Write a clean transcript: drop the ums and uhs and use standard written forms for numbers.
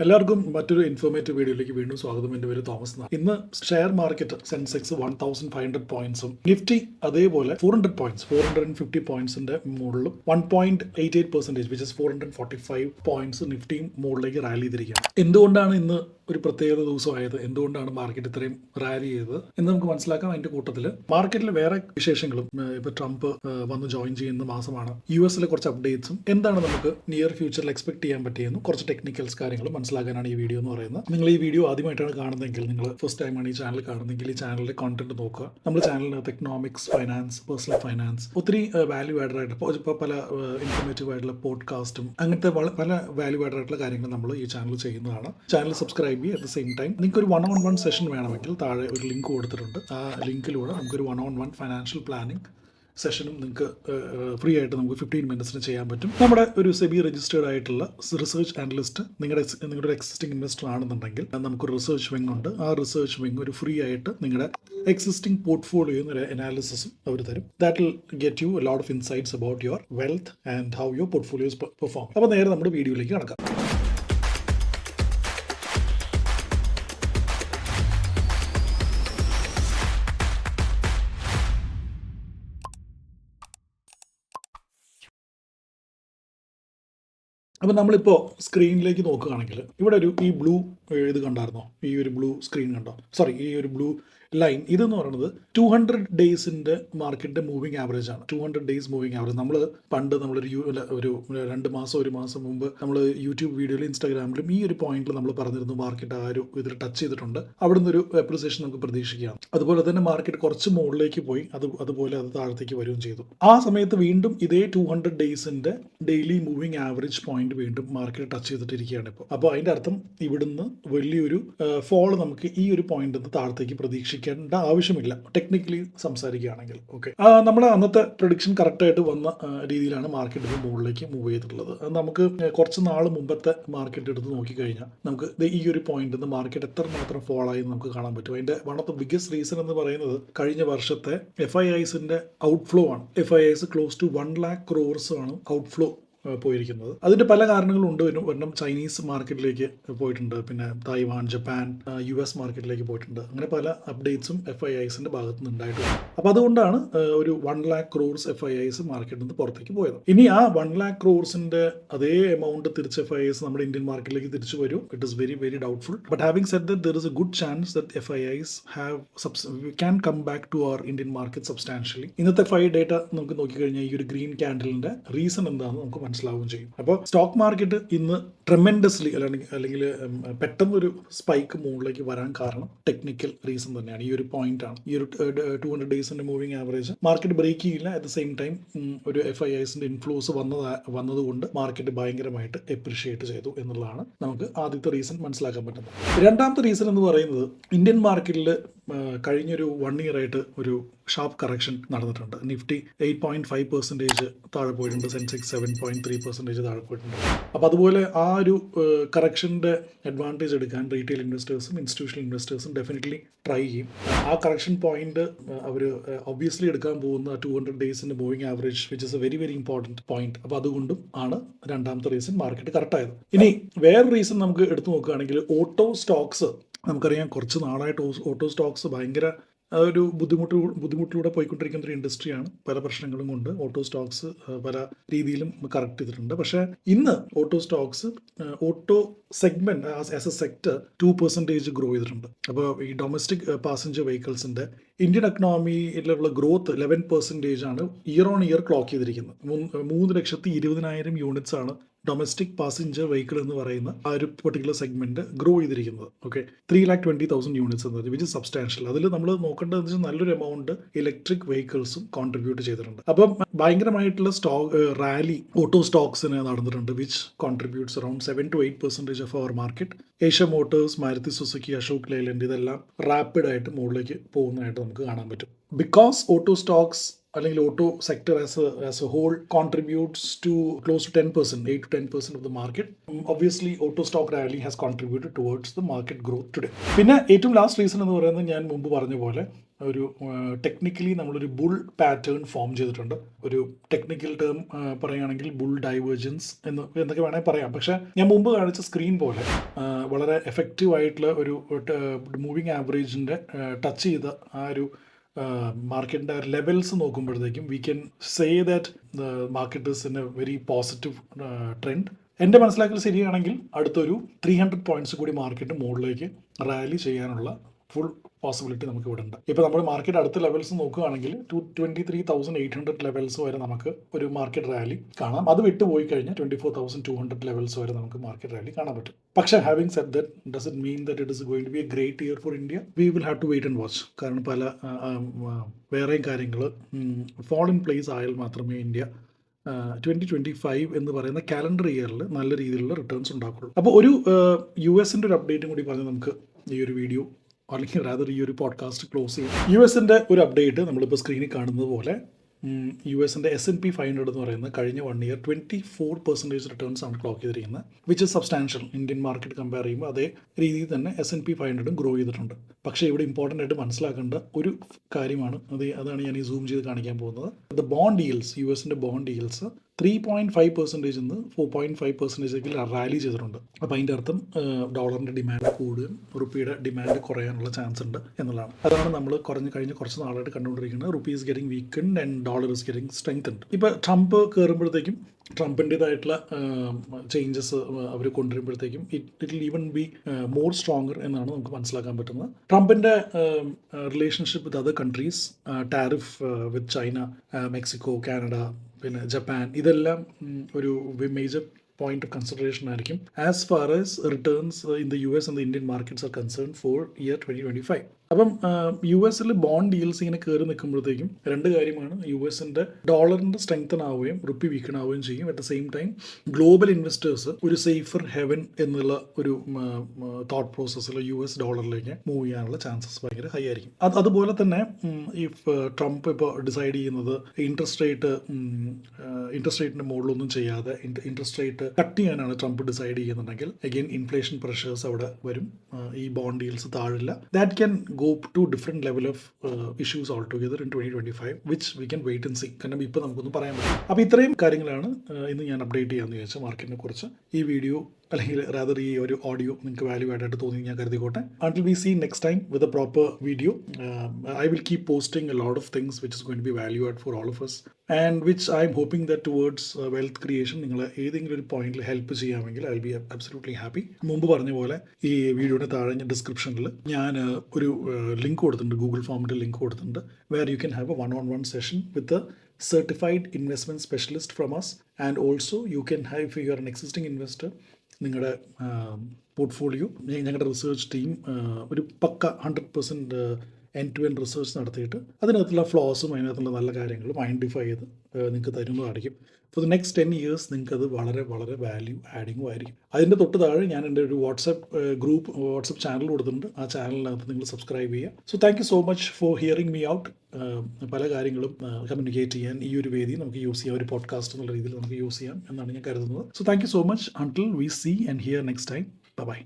എല്ലാവർക്കും മറ്റൊരു ഇൻഫോർമേറ്റീവ് വീഡിയോയിലേക്ക് വീണ്ടും സ്വാഗതം. എൻ്റെ പേര് തോമസ് എന്നാണ്. ഇന്ന് ഷെയർ മാർക്കറ്റ് സെൻസെക്സ് 1500 പോയിന്റ്സും നിഫ്റ്റി അതേപോലെ 400 പോയിന്റ്സ് 450 പോയിന്റ്സിന്റെ മുകളിലും 1.88% വിച്ച് ഇസ് 445 പോയിന്റ്സ് നിഫ്റ്റിയും മുകളിലേക്ക് റാലി ചെയ്തിരിക്കുകയാണ്. എന്തുകൊണ്ടാണ് ഇന്ന് ഒരു പ്രത്യേക ദിവസമായത്, എന്തുകൊണ്ടാണ് മാർക്കറ്റ് ഇത്രയും റാലി ചെയ്തത് എന്ന് നമുക്ക് മനസ്സിലാക്കാം. അതിന്റെ കൂട്ടത്തിൽ മാർക്കറ്റിൽ വേറെ വിശേഷങ്ങളും, ഇപ്പൊ ട്രംപ് വന്ന് ജോയിൻ ചെയ്യുന്ന മാസമാണ്, US കുറച്ച് അപ്ഡേറ്റ്സും, എന്താണ് നമുക്ക് നിയർ ഫ്യൂച്ചറിൽ എക്സ്പെക്ട് ചെയ്യാൻ പറ്റിയെന്നും കുറച്ച് ടെക്നിക്കൽസ് കാര്യങ്ങളും മനസ്സിലാക്കാനാണ് ഈ വീഡിയോ എന്ന് പറയുന്നത്. നിങ്ങൾ ഈ വീഡിയോ ആദ്യമായിട്ടാണ് കാണുന്നതെങ്കിൽ, നിങ്ങൾ ഫസ്റ്റ് ടൈമാണ് ഈ ചാനൽ കാണുന്നതെങ്കിൽ ഈ ചാനലിലെ കോണ്ടന്റ് നോക്കുക. നമ്മുടെ ചാനലിനകത്ത് എക്കണോമിക്സ്, ഫൈനാൻസ്, പേഴ്സണൽ ഫൈനാൻസ്, ഒത്തിരി വാല്യൂ ആഡഡ് ആയിട്ട് ഇപ്പോൾ പല ഇൻഫോർമേറ്റീവ് ആയിട്ടുള്ള പോഡ്കാസ്റ്റും അങ്ങനത്തെ പല വാല്യൂ ആഡഡ് ആയിട്ടുള്ള കാര്യങ്ങൾ നമ്മൾ ഈ ചാനൽ ചെയ്യുന്നതാണ്. ചാനൽ സബ്സ്ക്രൈബ് ചെയ്യുക. അറ്റ് ദ സെയിം ടൈം നിങ്ങൾക്ക് ഒരു 1-on-1 സെഷൻ വേണമെങ്കിൽ താഴെ ഒരു ലിങ്ക് കൊടുത്തിട്ടുണ്ട്. ആ ലിങ്കിലൂടെ നമുക്കൊരു 1-on-1 ഫൈനാൻഷ്യൽ പ്ലാനിങ് സെഷനും നിങ്ങൾക്ക് ഫ്രീ ആയിട്ട് നമുക്ക് 15 മിനിറ്റ്സിന് ചെയ്യാൻ പറ്റും. നമ്മുടെ ഒരു സെബി രജിസ്റ്റേർഡ് ആയിട്ടുള്ള റിസർച്ച് ആനലിസ്റ്റ് നിങ്ങളുടെ എക്സിസ്റ്റിംഗ് ഇൻവെസ്റ്റർ ആണെന്നുണ്ടെങ്കിൽ നമുക്കൊരു റിസർച്ച് വിങ് ഉണ്ട്. ആ റിസർച്ച് വിങ് ഒരു ഫ്രീ ആയിട്ട് നിങ്ങളുടെ എക്സിസ്റ്റിംഗ് പോർട്ട്ഫോളിയോ ഒരു അനാലിസിസും അവർ തരും. That will get you a lot of insights about your wealth and how your portfolios perform. അപ്പോൾ നേരെ നമ്മുടെ വീഡിയോയിലേക്ക് കടക്കാം. അപ്പം നമ്മളിപ്പോൾ സ്ക്രീനിലേക്ക് നോക്കുകയാണെങ്കിൽ ഇവിടെ ഈ ബ്ലൂ ഇത് കണ്ടായിരുന്നോ? ഈ ഒരു ബ്ലൂ സ്ക്രീൻ കണ്ടോ? സോറി, ഈ ഒരു ബ്ലൂ ലൈൻ ഇതെന്ന് പറയുന്നത് 200 ഡേയ്സിൻ്റെ മാർക്കറ്റിൻ്റെ മൂവിങ് ആവറേജ് ആണ്. 200 ഡേയ്സ് മൂവിങ് ആവറേജ്. പണ്ട് ഒരു 2 മാസം 1 മാസം മുമ്പ് നമ്മൾ യൂട്യൂബ് വീഡിയോയിലും ഇൻസ്റ്റാഗ്രാമിലും ഈ ഒരു പോയിന്റിൽ നമ്മൾ പറഞ്ഞിരുന്നു മാർക്കറ്റ് ആ ഒരു ഇതിൽ ടച്ച് ചെയ്തിട്ടുണ്ട്, അവിടെ നിന്നൊരു അപ്രിസിയേഷൻ നമുക്ക് പ്രതീക്ഷിക്കാം. അതുപോലെ തന്നെ മാർക്കറ്റ് കുറച്ച് മുകളിലേക്ക് പോയി, അതുപോലെ അത് താഴത്തേക്ക് വരികയും ചെയ്തു. ആ സമയത്ത് വീണ്ടും ഇതേ 200 ഡേയ്സിൻ്റെ ഡെയിലി മൂവിങ് ആവറേജ് പോയിന്റ് വീണ്ടും മാർക്കറ്റ് ടച്ച് ചെയ്തിട്ടിരിക്കുകയാണ് ഇപ്പോൾ. അപ്പോൾ അതിൻ്റെ അർത്ഥം ഇവിടുന്ന് വലിയൊരു ഫോൾ നമുക്ക് ഈ ഒരു പോയിന്റ് നിന്ന് താഴത്തേക്ക് പ്രതീക്ഷിക്കേണ്ട ആവശ്യമില്ല, ടെക്നിക്കലി സംസാരിക്കുകയാണെങ്കിൽ. ഓക്കെ, നമ്മുടെ അന്നത്തെ പ്രഡിക്ഷൻ കറക്റ്റായിട്ട് വന്ന രീതിയിലാണ് മാർക്കറ്റ് മുകളിലേക്ക് മൂവ് ചെയ്തിട്ടുള്ളത്. നമുക്ക് കുറച്ച് നാൾ മുമ്പത്തെ മാർക്കറ്റ് എടുത്ത് നോക്കിക്കഴിഞ്ഞാൽ നമുക്ക് ഈ ഒരു പോയിന്റ് നിന്ന് മാർക്കറ്റ് എത്രമാത്രം ഫോൾ ആയി നമുക്ക് കാണാൻ പറ്റും. അതിന്റെ one of the biggest reason എന്ന് പറയുന്നത് കഴിഞ്ഞ വർഷത്തെ FIIsന്റെ ഔട്ട്ഫ്ലോ ആണ്. FIIs close to 1 lakh crores ആണ് ഔട്ട്ഫ്ലോ പോയിരിക്കുന്നത്. അതിന്റെ പല കാരണങ്ങളുണ്ട്. ഒരെണ്ണം ചൈനീസ് മാർക്കറ്റിലേക്ക് പോയിട്ടുണ്ട്, പിന്നെ തായ്വാൻ, ജപ്പാൻ, US മാർക്കറ്റിലേക്ക് പോയിട്ടുണ്ട്. അങ്ങനെ പല അപ്ഡേറ്റ്സും FIIsന്റെ ഭാഗത്ത് നിന്ന് ഉണ്ടായിട്ടുണ്ട്. അപ്പോൾ അതുകൊണ്ടാണ് ഒരു 1 lakh crores FIIs മാർക്കറ്റിൽ നിന്ന് പുറത്തേക്ക് പോയത്. ഇനി ആ 1 lakh crores അതേ എമൗണ്ട് തിരിച്ച് FIIs നമ്മുടെ ഇന്ത്യൻ മാർക്കറ്റിലേക്ക് തിരിച്ചു വരും. It is very very doubtful. But having said that, there is a good chance that FIIs can come back to our Indian market substantially. ഇന്നത്തെ FII ഡേറ്റ നമുക്ക് നോക്കിക്കഴിഞ്ഞാൽ ഈ ഒരു ഗ്രീൻ ക്യാൻഡലിന്റെ റീസൺ എന്താണെന്ന് നമുക്ക് മനസ്സിലാവുകയും ചെയ്യും. അപ്പോൾ സ്റ്റോക്ക് മാർക്കറ്റ് ഇന്ന് ട്രെമെൻഡസ്ലി അല്ലെങ്കിൽ പെട്ടെന്നൊരു സ്പൈക്ക് മുകളിലേക്ക് വരാൻ കാരണം ടെക്നിക്കൽ റീസൺ തന്നെയാണ്. ഈ ഒരു പോയിന്റ് ആണ്. ഈ ഒരു 200 ഡേയ്സിന്റെ മൂവിങ് ആവറേജ് മാർക്കറ്റ് ബ്രേക്ക് ചെയ്യില്ല. അറ്റ് ദ സെയിം ടൈം ഒരു FIIsന്റെ ഇൻഫ്ലോസ് വന്നതുകൊണ്ട് മാർക്കറ്റ് ഭയങ്കരമായിട്ട് എപ്രിഷിയേറ്റ് ചെയ്തു എന്നുള്ളതാണ് നമുക്ക് ആദ്യത്തെ റീസൺ മനസ്സിലാക്കാൻ പറ്റുന്നത്. രണ്ടാമത്തെ റീസൺ എന്ന് പറയുന്നത്, ഇന്ത്യൻ മാർക്കറ്റിൽ കഴിഞ്ഞൊരു 1 year ആയിട്ട് ഒരു ഷാർപ്പ് കറക്ഷൻ നടന്നിട്ടുണ്ട്. നിഫ്റ്റി 8.5% താഴെ പോയിട്ടുണ്ട്, സെൻസെക്സ് 7.3% താഴെ പോയിട്ടുണ്ട്. അപ്പോൾ അതുപോലെ ആ ഒരു കറക്ഷൻ്റെ അഡ്വാൻറ്റേജ് എടുക്കാൻ റീറ്റെയിൽ ഇൻവെസ്റ്റേഴ്സും ഇൻസ്റ്റിറ്റ്യൂഷണൽ ഇൻവെസ്റ്റേഴ്സും ഡെഫിനറ്റ്ലി ട്രൈ ചെയ്യും. ആ കറക്ഷൻ പോയിന്റ് അവർ ഒബ്വിയസ്ലി എടുക്കാൻ പോകുന്ന 200 ഡേയ്സിൻ്റെ moving average which is a very very important point. അപ്പോൾ അതുകൊണ്ടും ആണ് രണ്ടാമത്തെ റീസൺ മാർക്കറ്റ് കറക്റ്റായത്. ഇനി വേറെ റീസൺ നമുക്ക് എടുത്തു നോക്കുകയാണെങ്കിൽ, ഓട്ടോ സ്റ്റോക്സ് നമുക്കറിയാം കുറച്ച് നാളായിട്ട് ഓട്ടോ സ്റ്റോക്സ് ഭയങ്കര ഒരു ബുദ്ധിമുട്ടിലൂടെ പോയിക്കൊണ്ടിരിക്കുന്ന ഒരു ഇൻഡസ്ട്രിയാണ്. പല പ്രശ്നങ്ങളും കൊണ്ട് ഓട്ടോ സ്റ്റോക്സ് പല രീതിയിലും കറക്റ്റ് ചെയ്തിട്ടുണ്ട്. പക്ഷേ ഇന്ന് auto segment as A sector 2% grow ചെയ്തിട്ടുണ്ട്. അപ്പോൾ ഈ ഡൊമസ്റ്റിക് പാസഞ്ചർ വെഹിക്കിൾസിന്റെ ഇന്ത്യൻ എക്കണോമിയിലുള്ള ഗ്രോത്ത് 11% ആണ് ഇയർ ഓൺ ഇയർ ക്ലോക്ക് ചെയ്തിരിക്കുന്നത്. 3,20,000 യൂണിറ്റ്സ് ആണ് ഡൊമസ്റ്റിക് പാസഞ്ചർ വെഹിക്കിൾ എന്ന് പറയുന്ന ആ ഒരു പെർട്ടിക്കുലർ സെഗ്മെന്റ് ഗ്രോ ചെയ്തിരിക്കുന്നത്. ഓക്കെ, 3,20,000 യൂണിറ്റ്സ് എന്നത് വിച്ച് ഇസ് സബ്സ്റ്റാൻഷ്യൽ. അതിൽ നമ്മൾ നോക്കേണ്ടതെന്ന് വെച്ചാൽ നല്ലൊരു എമൗണ്ട് ഇലക്ട്രിക് വെഹിക്കിൾസും കോൺട്രിബ്യൂട്ട് ചെയ്തിട്ടുണ്ട്. അപ്പം ഭയങ്കരമായിട്ടുള്ള റാലി ഓട്ടോ സ്റ്റോക്സിന് നടന്നിട്ടുണ്ട്, which contributes around 7 to 8% of our market. Asia motors, Maruti Suzuki, Ashok Leyland ഇതെല്ലാം റാപ്പിഡായിട്ട് മുകളിലേക്ക് പോകുന്നതായിട്ട് നമുക്ക് കാണാൻ പറ്റും. ബിക്കോസ് ഓട്ടോ സ്റ്റോക്സ് അല്ലെങ്കിൽ auto sector as a whole contributes to close to 10%, 8 to 10% of the market. Obviously auto stock rally has contributed towards the market growth today. പിന്നെ ഏറ്റവും ലാസ്റ്റ് റീസൺ എന്ന് പറയുന്നത്, ഞാൻ മുമ്പ് പറഞ്ഞ പോലെ ഒരു ടെക്നിക്കലി നമ്മളൊരു ബുൾ പാറ്റേൺ ഫോം ചെയ്തിട്ടുണ്ട്. ഒരു ടെക്നിക്കൽ ടേം പറയുകയാണെങ്കിൽ ബുൾ ഡൈവേർജൻസ് എന്നൊക്കെ വേണമെങ്കിൽ പറയാം. പക്ഷേ ഞാൻ മുമ്പ് കാണിച്ച സ്ക്രീൻ പോലെ വളരെ എഫക്റ്റീവ് ആയിട്ടുള്ള ഒരു മൂവിങ് ആവറേജിൻ്റെ ടച്ച് ചെയ്ത ആ ഒരു മാർക്കറ്റിൻ്റെ ലെവൽസ് നോക്കുമ്പോഴത്തേക്കും we can say that the market is in A very positive trend. എൻ്റെ മനസ്സിലാക്കൽ ശരിയാണെങ്കിൽ അടുത്തൊരു 300 പോയിന്റ്സ് കൂടി മാർക്കറ്റ് മുകളിലേക്ക് റാലി ചെയ്യാനുള്ള ഫുൾ പോസിബിലിറ്റി നമുക്ക് ഇവിടെ ഉണ്ട്. ഇപ്പോൾ നമ്മൾ മാർക്കറ്റ് അടുത്ത ലെവൽസ് നോക്കുകയാണെങ്കിൽ 23,800 ലെവൽസ് വരെ നമുക്ക് ഒരു മാർക്കറ്റ് റാലി കാണാം. അത് വിട്ടുപോയി കഴിഞ്ഞാൽ 24,200 ലെവൽസ് വരെ നമുക്ക് മാർക്കറ്റ് റാലി കാണാൻ പറ്റും. പക്ഷേ having said that does it mean that it is going to be a great year for India? We will have to wait and watch. കാരണം പല വേറെയും കാര്യങ്ങൾ ഫോൾ ഇൻ പ്ലേസ് ആയാൽ മാത്രമേ ഇന്ത്യ 2025 എന്ന് പറയുന്ന കാലണ്ടർ ഇയറിൽ നല്ല രീതിയിലുള്ള റിട്ടേൺസ് ഉണ്ടാക്കുള്ളൂ. അപ്പോൾ ഒരു US-ൻ്റെ ഒരു അപ്ഡേറ്റും കൂടി പറഞ്ഞ് നമുക്ക് ഈ ഒരു വീഡിയോ അല്ലെങ്കിൽ റാദർ ഈ ഒരു പോഡ്കാസ്റ്റ് ക്ലോസ് ചെയ്യും. US-ൻ്റെ ഒരു അപ്ഡേറ്റ് നമ്മളിപ്പോൾ സ്ക്രീനിൽ കാണുന്നത് പോലെ US-ൻ്റെ S&P 500 എന്ന് പറയുന്നത് കഴിഞ്ഞ 1 ഇയർ 24% റിട്ടേൺസ് ആണ് ക്ലോക്ക് ചെയ്തിരിക്കുന്നത്, which is substantial. Indian market compare ചെയ്യുമ്പോൾ അതേ രീതിയിൽ തന്നെ S&P 500 ഗ്രോ ചെയ്തിട്ടുണ്ട്. പക്ഷേ ഇവിടെ ഇമ്പോർട്ടൻ്റ് ആയിട്ട് മനസ്സിലാക്കേണ്ട ഒരു കാര്യമാണ്, അതാണ് ഞാൻ ഈ സൂം ചെയ്ത് കാണിക്കാൻ പോകുന്നത്. ദ ബോണ്ട് ഡീൽസ്, US-ൻ്റെ ബോണ്ട് ഡീൽസ് 3.5% നിന്ന് 4.5% റാലി ചെയ്തിട്ടുണ്ട്. അപ്പോൾ അതിൻ്റെ അർത്ഥം ഡോളറിൻ്റെ ഡിമാൻഡ് കൂടുകയും റുപ്പിയുടെ ഡിമാൻഡ് കുറയാനുള്ള ചാൻസ് ഉണ്ട് എന്നുള്ളതാണ്. അതാണ് നമ്മൾ കഴിഞ്ഞ കുറച്ച് നാളായിട്ട് കണ്ടുകൊണ്ടിരിക്കുന്നത്. Rupee is getting weakened and dollar is getting strengthened. ഇപ്പോൾ ട്രംപ് കയറുമ്പോഴത്തേക്കും ട്രംപിൻ്റേതായിട്ടുള്ള ചേഞ്ചസ് അവർ കൊണ്ടുവരുമ്പോഴത്തേക്കും it will even be more stronger എന്നാണ് നമുക്ക് മനസ്സിലാക്കാൻ പറ്റുന്നത്. ട്രംപിൻ്റെ relationship with other countries, tariff with China, Mexico, Canada, പിന്നെ ജപ്പാൻ, ഇതെല്ലാം ഒരു മേജർ പോയിന്റ് ഓഫ് കൺസിഡറേഷൻ ആയിരിക്കും as far as returns in the US and the Indian markets are concern for year 2025. അപ്പം US-ൽ ബോണ്ട് ഡീൽസ് ഇങ്ങനെ കയറി നിൽക്കുമ്പോഴത്തേക്കും രണ്ട് കാര്യമാണ്. US-ൻ്റെ ഡോളറിൻ്റെ strengthen ആവുകയും റുപ്പി വീക്കൺ ആവുകയും ചെയ്യും. At the same time global investors ഒരു സേഫർ ഹെവൻ എന്നുള്ള ഒരു തോട്ട് പ്രോസസ്സിൽ US ഡോളറിലേക്ക് മൂവ് ചെയ്യാനുള്ള ചാൻസസ് ഭയങ്കര ഹൈ ആയിരിക്കും. അതുപോലെ തന്നെ ഇഫ് ട്രംപ് ഇപ്പോൾ ഡിസൈഡ് ചെയ്യുന്നത് ഇൻട്രസ്റ്റ് റേറ്റിൻ്റെ മുകളിലൊന്നും ചെയ്യാതെ ഇൻട്രസ്റ്റ് റേറ്റ് കട്ട് ചെയ്യാനാണ് ട്രംപ് ഡിസൈഡ് ചെയ്യുന്നുണ്ടെങ്കിൽ അഗെയിൻ ഇൻഫ്ലേഷൻ പ്രഷേഴ്സ് അവിടെ വരും. ഈ ബോണ്ട് ഡീൽസ് താഴില്ല. That can go to different level of issues altogether in 2025, which we can wait and see. കാരണം ഇപ്പോൾ നമുക്കൊന്നും പറയാൻ പറ്റില്ല. അപ്പോൾ ഇത്രയും കാര്യങ്ങളാണ് ഇന്ന് ഞാൻ അപ്ഡേറ്റ് ചെയ്യാമെന്ന് വിചാരിച്ച മാർക്കറ്റിനെ കുറിച്ച്. ഈ വീഡിയോ അല്ലെങ്കിൽ റാദർ ഈ ഒരു ഓഡിയോ നിങ്ങൾക്ക് വാല്യൂ ആയിട്ട് തോന്നി ഞാൻ കരുതിക്കോട്ടെ. Until we see next time with a proper video, I will keep posting a lot of things which is going to be value add for all of us and which I am hoping that towards wealth creation നിങ്ങൾ ഏതെങ്കിലും ഒരു പോയിന്റിൽ help ചെയ്യാമെങ്കിൽ I will be absolutely happy. മുമ്പ് പറഞ്ഞ പോലെ ഈ വീഡിയോയുടെ താഴെ ഡിസ്ക്രിപ്ഷനിൽ ഞാൻ ഒരു ലിങ്ക് കൊടുത്തിട്ടുണ്ട്, ഗൂഗിൾ ഫോമിൻ്റെ ലിങ്ക് കൊടുത്തിട്ടുണ്ട്, where you can have a 1-on-1 session with a certified investment specialist from us, and also you can have, if you are an existing investor, നിങ്ങളുടെ പോർട്ട്ഫോളിയോ ഞങ്ങളുടെ റിസർച്ച് ടീം ഒരു പക്ക 100% end to end research നടത്തിയിട്ട് അതിനകത്തുള്ള ഫ്ലോസും അതിനകത്തുള്ള നല്ല കാര്യങ്ങളും identify ചെയ്ത് നിങ്ങൾക്ക് തരുന്നതായിരിക്കും. ഫോർ ദ നെക്സ്റ്റ് 10 years നിങ്ങൾക്കത് വളരെ വളരെ വാല്യൂ ആഡിങ്ങും ആയിരിക്കും. അതിൻ്റെ തൊട്ട് താഴെ ഞാൻ എൻ്റെ ഒരു വാട്സപ്പ് ചാനൽ കൊടുത്തിട്ടുണ്ട്. ആ ചാനലിനകത്ത് നിങ്ങൾ സബ്സ്ക്രൈബ് ചെയ്യുക. So thank you so much for hearing me out. പല കാര്യങ്ങളും കമ്മ്യൂണിക്കേറ്റ് ചെയ്യാൻ ഈ ഒരു വേദി നമുക്ക് യൂസ് ചെയ്യാം, ഒരു പോഡ്കാസ്റ്റ് എന്നുള്ള രീതിയിൽ നമുക്ക് യൂസ് ചെയ്യാം എന്നാണ് ഞാൻ കരുതുന്നത്. So thank you so much. Until we see and hear next time. By.